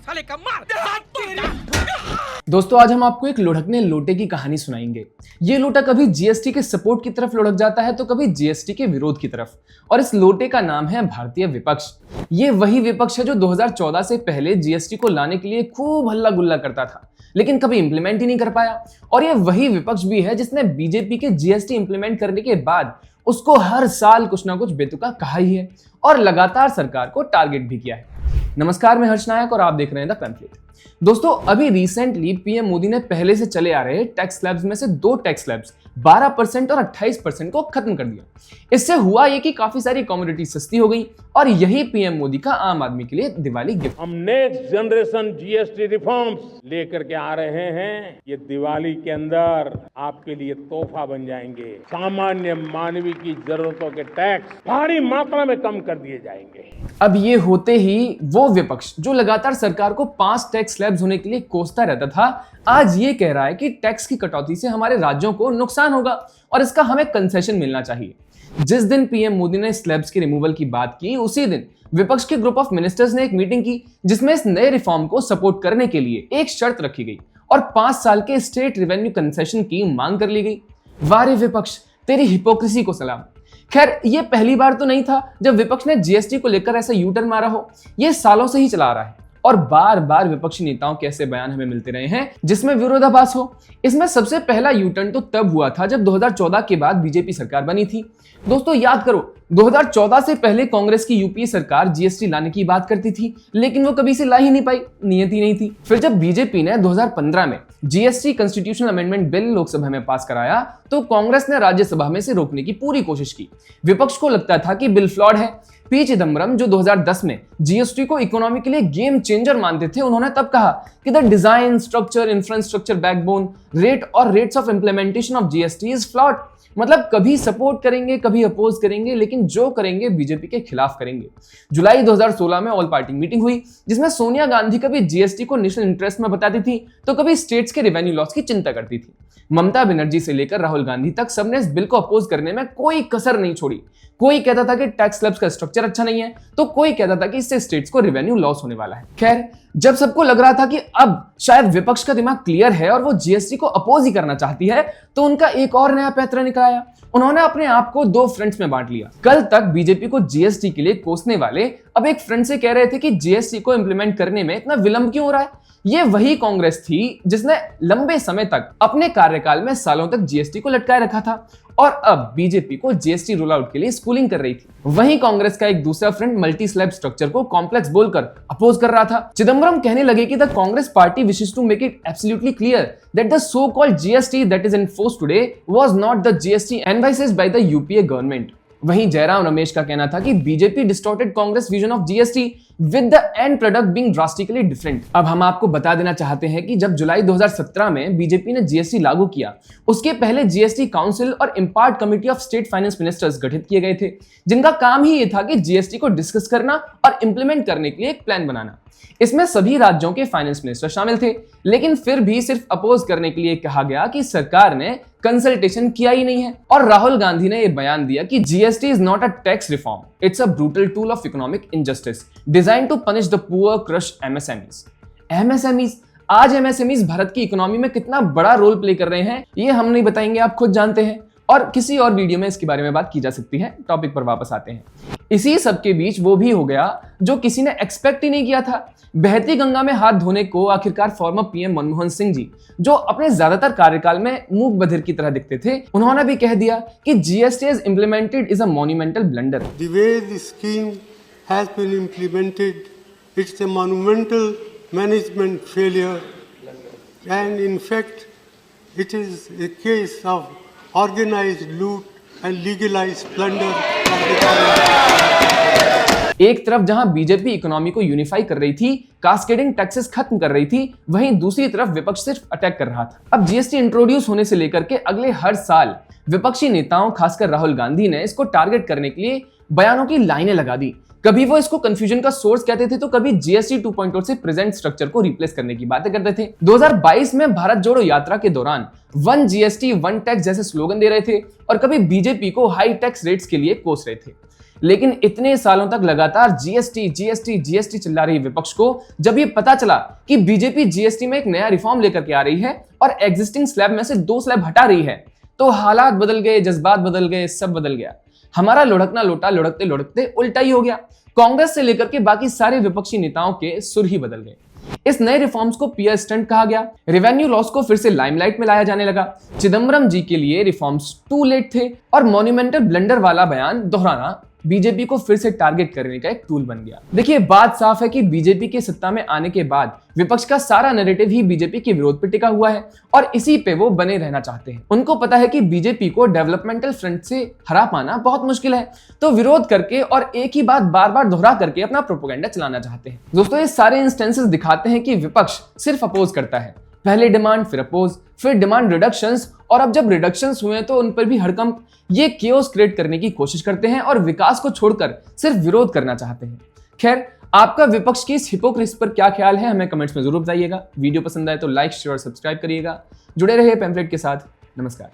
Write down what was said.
साले का मार। दोस्तों आज हम आपको एक लुढ़कने लोटे की कहानी सुनाएंगे। ये लोटा कभी जीएसटी के सपोर्ट की तरफ लुढ़क जाता है तो कभी जीएसटी के विरोध की तरफ, और इस लोटे का नाम है भारतीय विपक्ष। ये वही विपक्ष है जो 2014 से पहले जीएसटी को लाने के लिए खूब हल्ला गुल्ला करता था लेकिन कभी इंप्लीमेंट ही नहीं कर पाया, और ये वही विपक्ष भी है जिसने बीजेपी के जीएसटी इंप्लीमेंट करने के बाद उसको हर साल कुछ ना कुछ बेतुका कहा ही है और लगातार सरकार को टारगेट भी किया है। नमस्कार, मैं हर्ष नायक और आप देख रहे हैं द पैम्फलेट। दोस्तों अभी रिसेंटली पीएम मोदी ने पहले से चले आ रहे टैक्स स्लैब्स में से दो टैक्स स्लैब्स 12% और 28% को खत्म कर दिया। इससे हुआ ये कि काफी सारी कमोडिटी सस्ती हो गई और यही पीएम मोदी का आम आदमी के लिए दिवाली गिफ्ट। हम नेक्स्ट जनरेशन जीएसटी रिफॉर्म्स लेकर के आ रहे हैं। ये दिवाली के अंदर आपके लिए तोहफा बन जाएंगे। सामान्य मानवीय की जरूरतों के टैक्स भारी मात्रा में कम कर दिए जाएंगे। अब ये होते ही वो विपक्ष जो लगातार सरकार को 5 टैक्स स्लैब्स होने के लिए कोसता रहता था, आज ये कह रहा है कि टैक्स की कटौती से हमारे राज्यों को नुकसान होगा और इसका हमें कंसेशन मिलना चाहिए। जिस दिन पीएम मोदी ने स्लैब्स के रिमूवल की बात की, उसी दिन विपक्ष के ग्रुप ऑफ मिनिस्टर्स ने एक मीटिंग की जिसमें इस नए रिफॉर्म को सपोर्ट करने के लिए एक शर्त रखी गई और 5 साल के स्टेट रेवेन्यू कंसेशन की मांग कर ली गई। वाह रे विपक्ष, तेरी हिपोक्रेसी को सलाम। खैर ये पहली बार तो नहीं था जब विपक्ष ने जीएसटी को लेकर ऐसा यू टर्न मारा हो, ये सालों से ही चला आ रहा है और बार बार विपक्षी नेताओं के ऐसे बयान हमें मिलते रहे हैं जिसमें विरोधाभास हो। इसमें सबसे पहला यू टर्न तो तब हुआ था जब 2014 के बाद बीजेपी सरकार बनी थी। दोस्तों याद करो, 2014 से पहले कांग्रेस की यूपीए सरकार जीएसटी लाने की बात करती थी लेकिन वो कभी से ला ही नहीं पाई, नियत ही नहीं थी। फिर जब बीजेपी ने 2015 में GST constitutional amendment bill Lok Sabha में पास कराया तो कांग्रेस ने राज्यसभा में से रोकने की पूरी कोशिश की। विपक्ष को लगता था कि बिल फ्लॉड है। पी चिदम्बरम जो 2010 में जीएसटी को इकोनॉमी के लिए गेम चेंजर मानते थे, उन्होंने तब कहा कि the design, structure, infrastructure, backbone, rate और rates of implementation of GST is flawed. मतलब कभी सपोर्ट करेंगे, कभी अपोज करेंगे, लेकिन जो करेंगे बीजेपी के खिलाफ करेंगे। जुलाई 2016 में ऑल पार्टी मीटिंग हुई जिसमें सोनिया गांधी कभी जीएसटी को नेशनल इंटरेस्ट में बताती थी तो कभी स्टेट्स के रेवेन्यू लॉस की चिंता करती थी। ममता बनर्जी से लेकर राहुल गांधी तक सबने इस बिल को अपोज करने में कोई कसर नहीं छोड़ी। कोई कहता था कि टैक्स स्लैब्स का स्ट्रक्चर अच्छा नहीं है तो कोई कहता था कि इससे स्टेट्स को रेवेन्यू लॉस होने वाला है। खैर जब सबको लग रहा था कि अब शायद विपक्ष का दिमाग क्लियर है और वो जीएसटी को अपोज ही करना चाहती है तो उनका एक और नया पैंतरा निकल आया। उन्होंने अपने आप को 2 फ्रंट्स में बांट लिया। कल तक बीजेपी को जीएसटी के लिए कोसने वाले अब एक फ्रंट से कह रहे थे कि जीएसटी को इंप्लीमेंट करने में इतना विलंब क्यों हो रहा है। ये वही कांग्रेस थी जिसने लंबे समय तक अपने कार्यकाल में सालों तक जीएसटी को लटकाए रखा था और अब बीजेपी को जीएसटी रोल आउट के लिए स्कूलिंग कर रही थी। वहीं कांग्रेस का एक दूसरा फ्रंट मल्टी स्लैब स्ट्रक्चर को कॉम्प्लेक्स बोलकर अपोज कर रहा था। चिदम्बरम कहने लगे कि the Congress party wishes to make it absolutely clear that the so called GST that is enforced today was not the GST envisaged by the UPA government. वहीं जयराम रमेश का कहना था कि BJP distorted Congress vision of GST with the end product being drastically different. अब हम आपको बता देना चाहते हैं कि जब जुलाई 2017 में बीजेपी ने जीएसटी लागू किया उसके पहले जीएसटी काउंसिल और impart committee of state finance ministers गठित किए गए थे जिनका काम ही ये था कि जीएसटी को डिस्कस करना और इंप्लीमेंट करने के लिए एक प्लान बनाना। इसमें सभी राज्यों के फाइनेंस मिनिस्टर शामिल थे लेकिन फिर भी सिर्फ अपोज करने के लिए कहा गया कि सरकार ने कंसल्टेशन किया ही नहीं है और राहुल गांधी ने यह बयान दिया कि GST is not a tax reform, it's a brutal tool of economic injustice design to punish the poor, crush MSMEs. आज एमएसएमईज भारत की इकोनॉमी में कितना बड़ा रोल प्ले कर रहे हैं ये हम नहीं बताएंगे, आप खुद जानते हैं और किसी और वीडियो में इसके बारे में बात की जा सकती है। टॉपिक पर वापस आते हैं। इसी सब के बीच वो भी हो गया जो किसी ने एक्सपेक्ट ही नहीं किया था। बहती गंगा में हाथ धोने को आखिरकार फॉर्मर पीएम मनमोहन सिंह जी, जो अपने ज्यादातर कार्यकाल में मूक बधिर की तरह दिखते थे, उन्होंने भी कह दिया कि GST is implemented is a monumental blunder. The way the scheme has been implemented, it's a monumental management failure, and in fact, it is a case of organized loot and legalized plunder of the government. एक तरफ जहां BJP economy को unify कर रही थी, cascading taxes खत्म कर रही थी, वहीं दूसरी तरफ विपक्ष सिर्फ अटैक कर रहा था। अब जीएसटी इंट्रोड्यूस होने से लेकर के अगले हर साल विपक्षी नेताओं खासकर राहुल गांधी ने इसको टारगेट करने के लिए बयानों की लाइनें लगा दी। कभी वो इसको कंफ्यूजन का सोर्स कहते थे तो कभी जीएसटी 2.0 से प्रेजेंट स्ट्रक्चर को रिप्लेस करने की बातें करते थे। 2022 में भारत जोड़ो यात्रा के दौरान 1 जीएसटी 1 टैक्स जैसे स्लोगन दे रहे थे और कभी बीजेपी को हाई टैक्स रेट्स के लिए कोस रहे थे। लेकिन इतने सालों तक लगातार जीएसटी जीएसटी जीएसटी चिल्ला रही विपक्ष को जब ये पता चला कि बीजेपी जीएसटी में एक नया रिफॉर्म लेकर के आ रही है और एग्जिस्टिंग स्लैब में से 2 स्लैब हटा रही है, तो हालात बदल गए, जज्बात बदल गए, सब बदल गया। हमारा लुढ़कना लोटा लुढ़कते लुढ़कते उल्टा ही हो गया। कांग्रेस से लेकर के बाकी सारे विपक्षी नेताओं के सुर ही बदल गए। इस नए रिफॉर्म्स को पीयर स्टंट कहा गया। रेवेन्यू लॉस को फिर से लाइमलाइट में लाया जाने लगा। चिदम्बरम जी के लिए रिफॉर्म्स टू लेट थे और मॉन्यूमेंटल ब्लंडर वाला बयान दोहराना बीजेपी को फिर से टारगेट करने का एक टूल बन गया। देखिए, बात साफ है कि बीजेपी के सत्ता में आने के बाद विपक्ष का सारा नैरेटिव ही बीजेपी के विरोध पे टिका हुआ है और इसी पे वो बने रहना चाहते हैं। उनको पता है कि बीजेपी को डेवलपमेंटल फ्रंट से हरा पाना बहुत मुश्किल है, तो विरोध करके और एक ही बात बार बार दोहरा करके अपना प्रोपेगेंडा चलाना चाहते हैं। दोस्तों, ये सारे इंस्टेंसेस दिखाते हैं कि विपक्ष सिर्फ अपोज करता है, पहले डिमांड फिर अपोज, फिर डिमांड रिडक्शंस, और अब जब रिडक्शंस हुए तो उन पर भी हड़कंप। ये केओस क्रिएट करने की कोशिश करते हैं और विकास को छोड़कर सिर्फ विरोध करना चाहते हैं। खैर, आपका विपक्ष की इस हिपोक्रेसी पर क्या ख्याल है, हमें कमेंट्स में जरूर बताइएगा। वीडियो पसंद आए तो लाइक, शेयर और सब्सक्राइब करिएगा। जुड़े रहिए पैम्फलेट के साथ। नमस्कार।